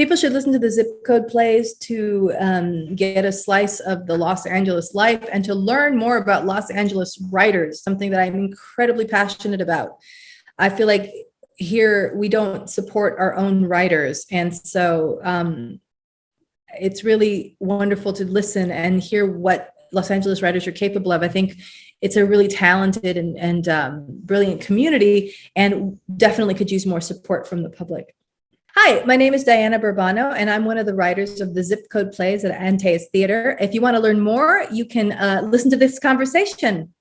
People should listen to the Zip Code plays to get a slice of the Los Angeles life and to learn more about Los Angeles writers, something that I'm incredibly passionate about. I feel like here we don't support our own writers. And so it's really wonderful to listen and hear what Los Angeles writers are capable of. I think it's a really talented and brilliant community, and definitely could use more support from the public. Hi, my name is Diana Burbano, and I'm one of the writers of the Zip Code plays at Antaeus Theatre. If you want to learn more, you can listen to this conversation.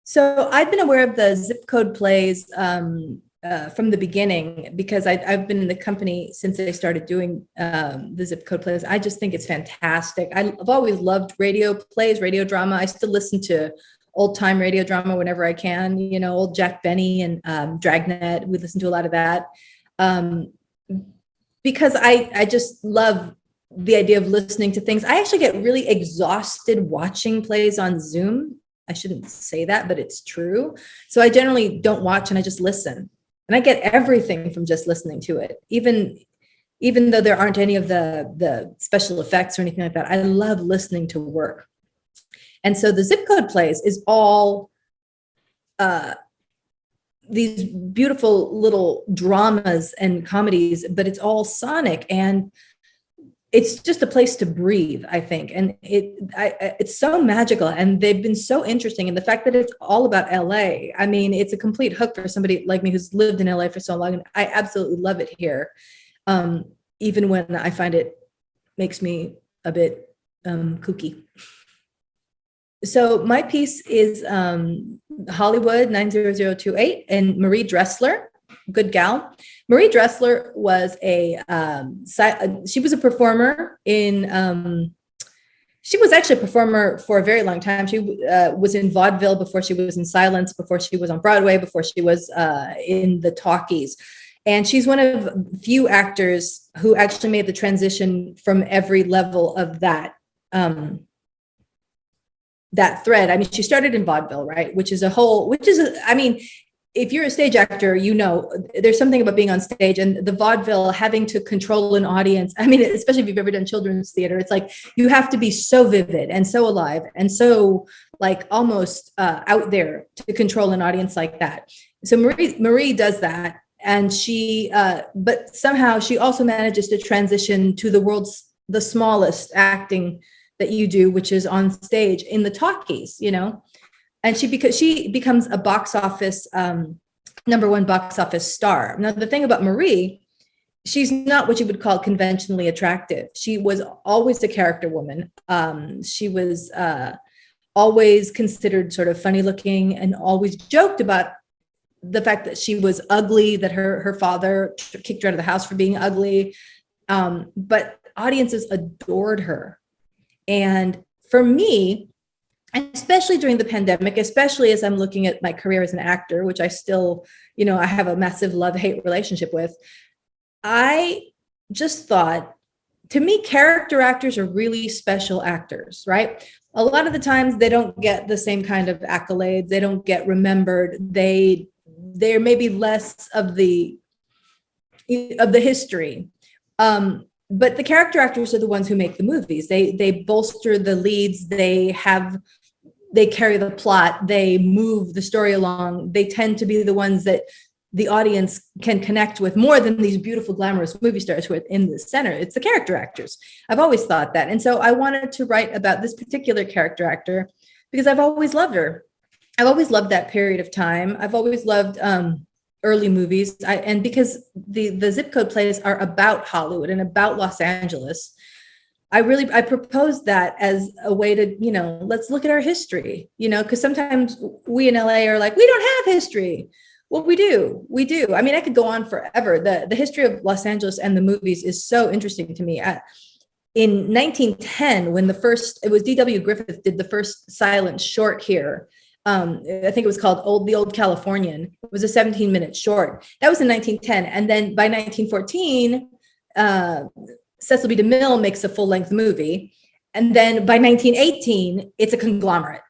So I've been aware of the Zip Code plays from the beginning, because I've been in the company since they started doing the Zip Code plays. I just think it's fantastic. I've always loved radio plays, radio drama. I still listen to old time radio drama whenever I can, old Jack Benny and Dragnet. We listen to a lot of that because I just love the idea of listening to things. I actually get really exhausted watching plays on Zoom. I shouldn't say that, but it's true. So I generally don't watch and I just listen. And I get everything from just listening to it, even though there aren't any of the special effects or anything like that. I love listening to work. And so the Zip Code plays is all these beautiful little dramas and comedies, but it's all sonic, and it's just a place to breathe, I think. And it's so magical, and they've been so interesting. And the fact that it's all about LA, I mean, it's a complete hook for somebody like me who's lived in LA for so long. And I absolutely love it here. Even when I find it makes me a bit kooky. So my piece is Hollywood 90028 and Marie Dressler. Good gal. Marie Dressler was she was a performer she was actually a performer for a very long time. She was in vaudeville before she was in silence, before she was on Broadway, before she was in the talkies. And she's one of few actors who actually made the transition from every level of that thread. I mean, she started in vaudeville, right? If you're a stage actor, there's something about being on stage and the vaudeville, having to control an audience. I mean, especially if you've ever done children's theater, it's like you have to be so vivid and so alive and so like almost out there to control an audience like that. So Marie does that. And but somehow she also manages to transition to the smallest acting that you do, which is on stage in the talkies, and she becomes a box office #1 box office star. Now, the thing about Marie, she's not what you would call conventionally attractive. She was always a character woman. She was always considered sort of funny looking and always joked about the fact that she was ugly, that her father kicked her out of the house for being ugly. But audiences adored her. And for me, especially during the pandemic, especially as I'm looking at my career as an actor, which I still, I have a massive love-hate relationship with, I just thought, to me, character actors are really special actors, right? A lot of the times they don't get the same kind of accolades. They don't get remembered. They're maybe less of the history. But the character actors are the ones who make the movies. They bolster the leads. They carry the plot. They move the story along. They tend to be the ones that the audience can connect with more than these beautiful, glamorous movie stars who are in the center. It's the character actors. I've always thought that. And so I wanted to write about this particular character actor because I've always loved her. I've always loved that period of time. I've always loved early movies. And because the Zip Code plays are about Hollywood and about Los Angeles, I proposed that as a way to, let's look at our history, because sometimes we in LA are like, we don't have history. Well, we do. I mean, I could go on forever. The history of Los Angeles and the movies is so interesting to me. In 1910, when it was D.W. Griffith did the first silent short here. I think it was called The Old Californian. It was a 17-minute short. That was in 1910. And then by 1914, Cecil B. DeMille makes a full-length movie. And then by 1918, it's a conglomerate.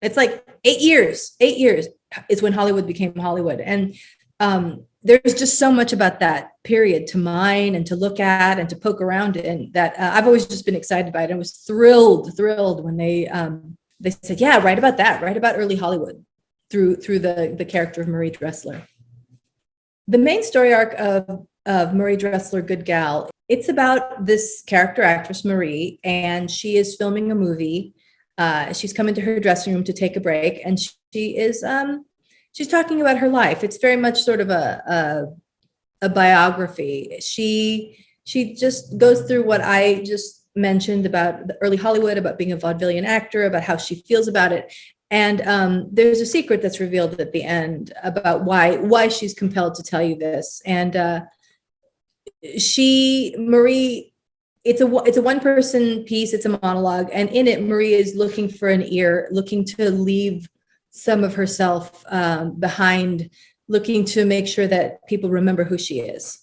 It's like 8 years. 8 years is when Hollywood became Hollywood. And there's just so much about that period to mine and to look at and to poke around in, that I've always just been excited by it. I was thrilled when they said, yeah, write about that, write about early Hollywood through the character of Marie Dressler. The main story arc of Marie Dressler, Good Gal, it's about this character actress, Marie, and she is filming a movie. She's come into her dressing room to take a break, and she is she's talking about her life. It's very much sort of a biography. She just goes through what I just mentioned about the early Hollywood, about being a vaudevillian actor, about how she feels about it. And there's a secret that's revealed at the end about why she's compelled to tell you this. And Marie, it's a one-person piece. It's a monologue, and in it, Marie is looking for an ear, looking to leave some of herself behind, looking to make sure that people remember who she is.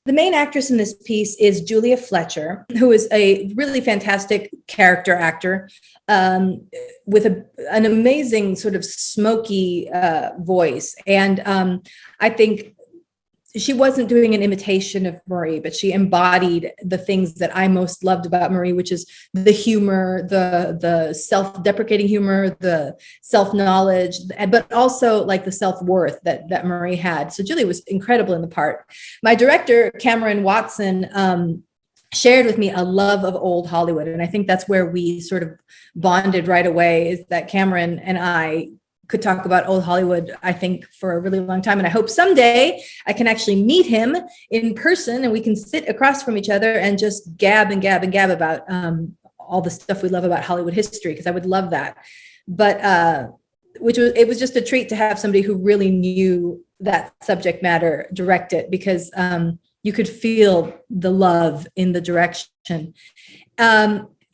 The main actress in this piece is Julia Fletcher, who is a really fantastic character actor with an amazing sort of smoky voice. And I think she wasn't doing an imitation of Marie, but she embodied the things that I most loved about Marie, which is the humor, the self-deprecating humor, the self-knowledge, but also like the self-worth that Marie had. So Julie was incredible in the part. My director, Cameron Watson, shared with me a love of old Hollywood. And I think that's where we sort of bonded right away, is that Cameron and I could talk about old Hollywood, I think, for a really long time. And I hope someday I can actually meet him in person and we can sit across from each other and just gab about all the stuff we love about Hollywood history, because I would love that. But it was just a treat to have somebody who really knew that subject matter direct it, because you could feel the love in the direction.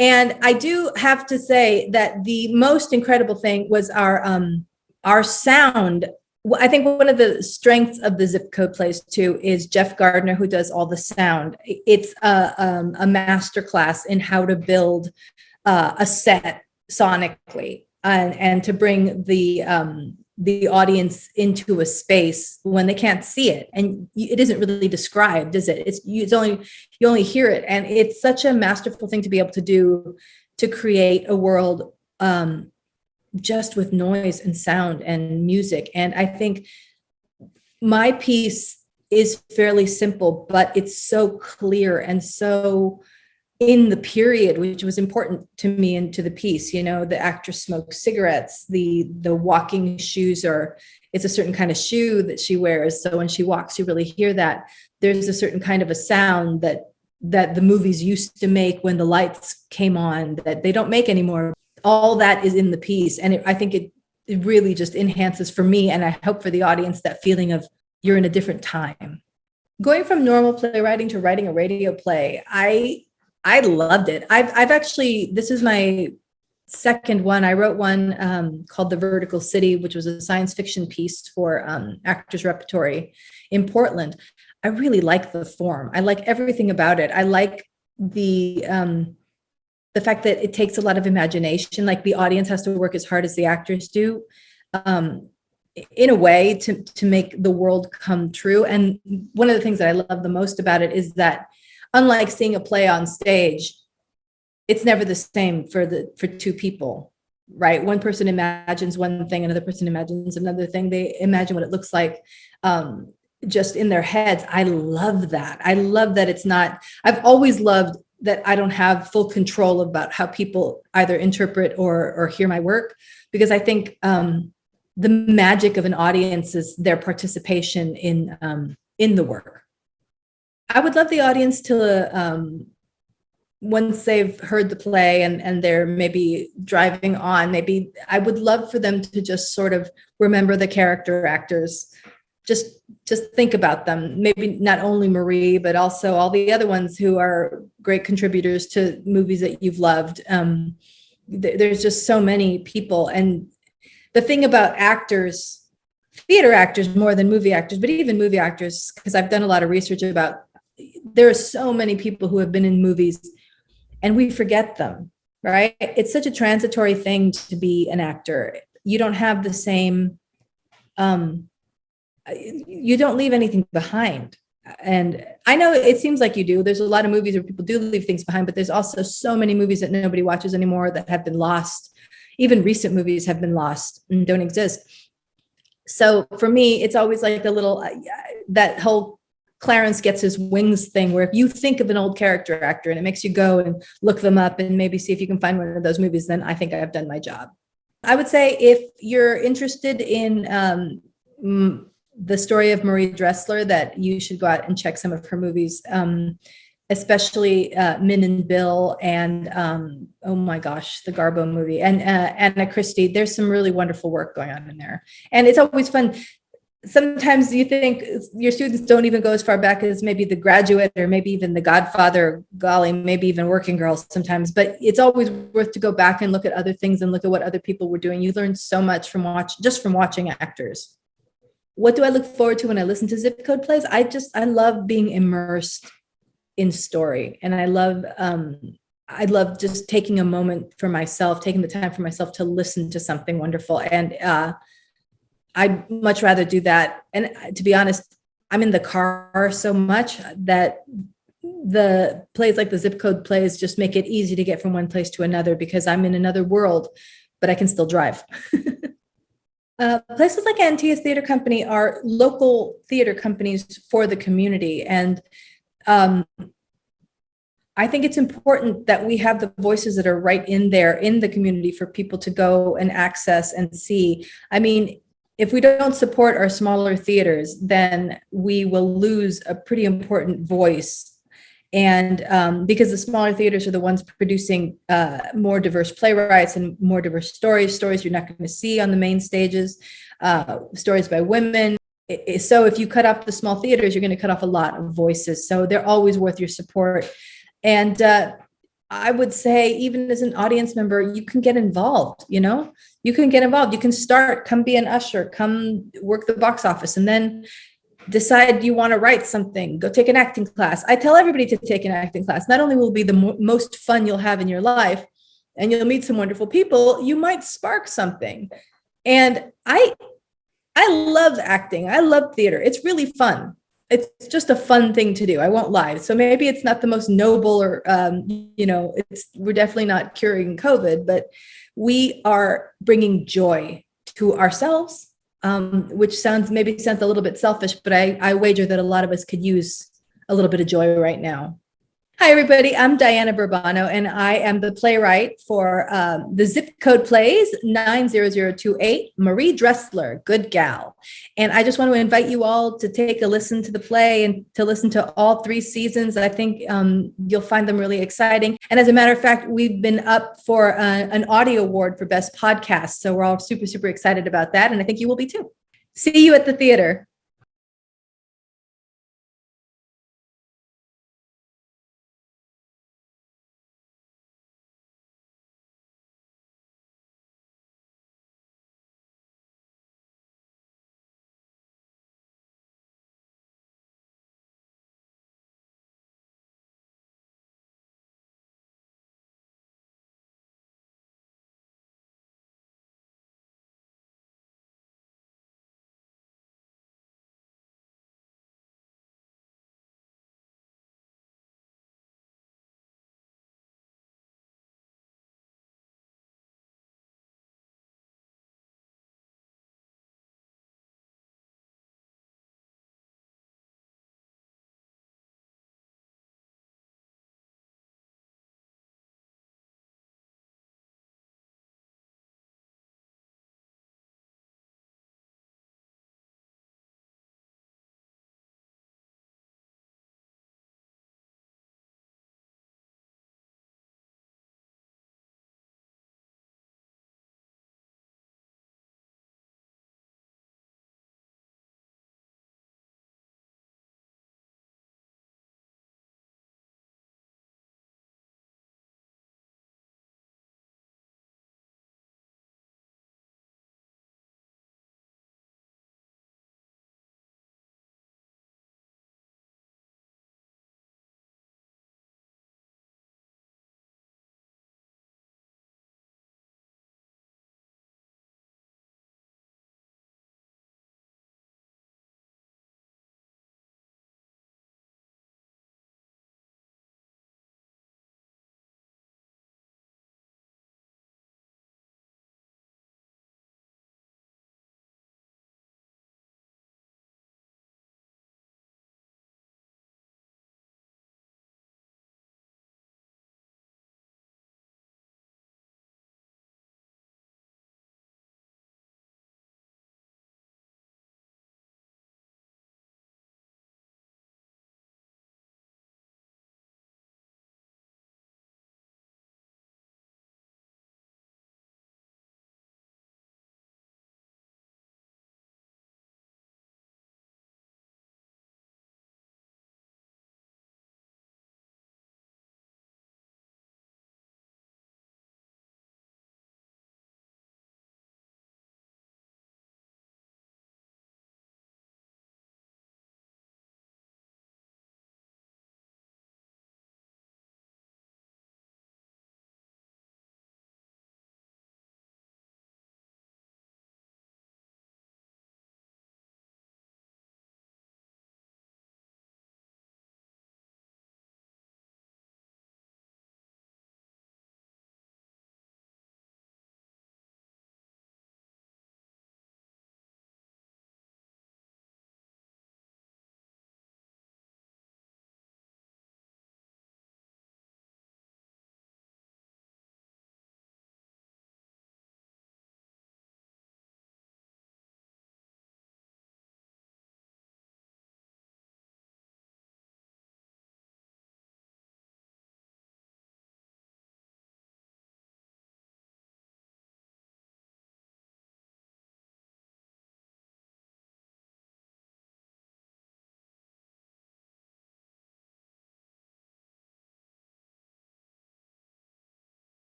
And I do have to say that the most incredible thing was our sound. I think one of the strengths of the Zip Code Plays too is Jeff Gardner, who does all the sound. It's a masterclass in how to build a set sonically and to bring the audience into a space when they can't see it, and it isn't really described, is it? You only hear it, and it's such a masterful thing to be able to do, to create a world just with noise and sound and music. And I think my piece is fairly simple, but it's so clear and so in the period, which was important to me and to the piece. You know, the actress smokes cigarettes, the walking shoes it's a certain kind of shoe that she wears. So when she walks, you really hear that. There's a certain kind of a sound that the movies used to make when the lights came on that they don't make anymore. All that is in the piece. And I think it really just enhances for me, and I hope for the audience, that feeling of you're in a different time. Going from normal playwriting to writing a radio play, I loved it. I've actually, this is my second one. I wrote one called The Vertical City, which was a science fiction piece for Actors Repertory in Portland. I really like the form. I like everything about it. I like the fact that it takes a lot of imagination. Like the audience has to work as hard as the actors do, in a way to make the world come true. And one of the things that I love the most about it is that, unlike seeing a play on stage, it's never the same for two people, right? One person imagines one thing, another person imagines another thing. They imagine what it looks like just in their heads. I love that. I love that it's not, I've always loved that I don't have full control about how people either interpret or hear my work, because I think the magic of an audience is their participation in the work. I would love the audience to, once they've heard the play and they're maybe driving on, maybe I would love for them to just sort of remember the character actors, just think about them. Maybe not only Marie, but also all the other ones who are great contributors to movies that you've loved. There's just so many people. And the thing about actors, theater actors more than movie actors, but even movie actors, because I've done a lot of research about, there are so many people who have been in movies and we forget them, right? It's such a transitory thing to be an actor. You don't have the same, you don't leave anything behind. And I know it seems like you do. There's a lot of movies where people do leave things behind, but there's also so many movies that nobody watches anymore that have been lost. Even recent movies have been lost and don't exist. So for me, it's always like a little, that whole Clarence gets his wings thing, where if you think of an old character actor and it makes you go and look them up and maybe see if you can find one of those movies, then I think I've done my job. I would say if you're interested in the story of Marie Dressler, that you should go out and check some of her movies, especially Min and Bill and, oh my gosh, the Garbo movie and Anna Christie. There's some really wonderful work going on in there. And it's always fun. Sometimes you think your students don't even go as far back as maybe The Graduate or maybe even The Godfather, golly, maybe even Working Girls sometimes, but it's always worth to go back and look at other things and look at what other people were doing. You learn so much from watching actors. What do I look forward to when I listen to Zip Code plays? I love being immersed in story. And I love just taking a moment for myself, taking the time for myself to listen to something wonderful. And I'd much rather do that. And to be honest, I'm in the car so much that the plays like the Zip Code plays just make it easy to get from one place to another because I'm in another world, but I can still drive. Places like Antaeus Theatre Company are local theater companies for the community. And I think it's important that we have the voices that are right in there in the community for people to go and access and see. I mean, if we don't support our smaller theaters, then we will lose a pretty important voice. And because the smaller theaters are the ones producing more diverse playwrights and more diverse stories you're not going to see on the main stages, stories by women. So if you cut off the small theaters, you're going to cut off a lot of voices. So they're always worth your support. And I would say, even as an audience member, you can get involved, you can get involved. You can come be an usher, come work the box office, and then decide you want to write something, go take an acting class. I tell everybody to take an acting class. Not only will it be the most fun you'll have in your life, and you'll meet some wonderful people, you might spark something. And I love acting. I love theater. It's really fun. It's just a fun thing to do. I won't lie. So maybe it's not the most noble or, we're definitely not curing COVID, but we are bringing joy to ourselves, which sounds a little bit selfish, but I wager that a lot of us could use a little bit of joy right now. Hi, everybody. I'm Diana Burbano, and I am the playwright for the Zip Code Plays 90028, Marie Dressler, Good Gal. And I just want to invite you all to take a listen to the play and to listen to all 3 seasons. I think you'll find them really exciting. And as a matter of fact, we've been up for an audio award for Best Podcast. So we're all super, super excited about that. And I think you will be too. See you at the theater.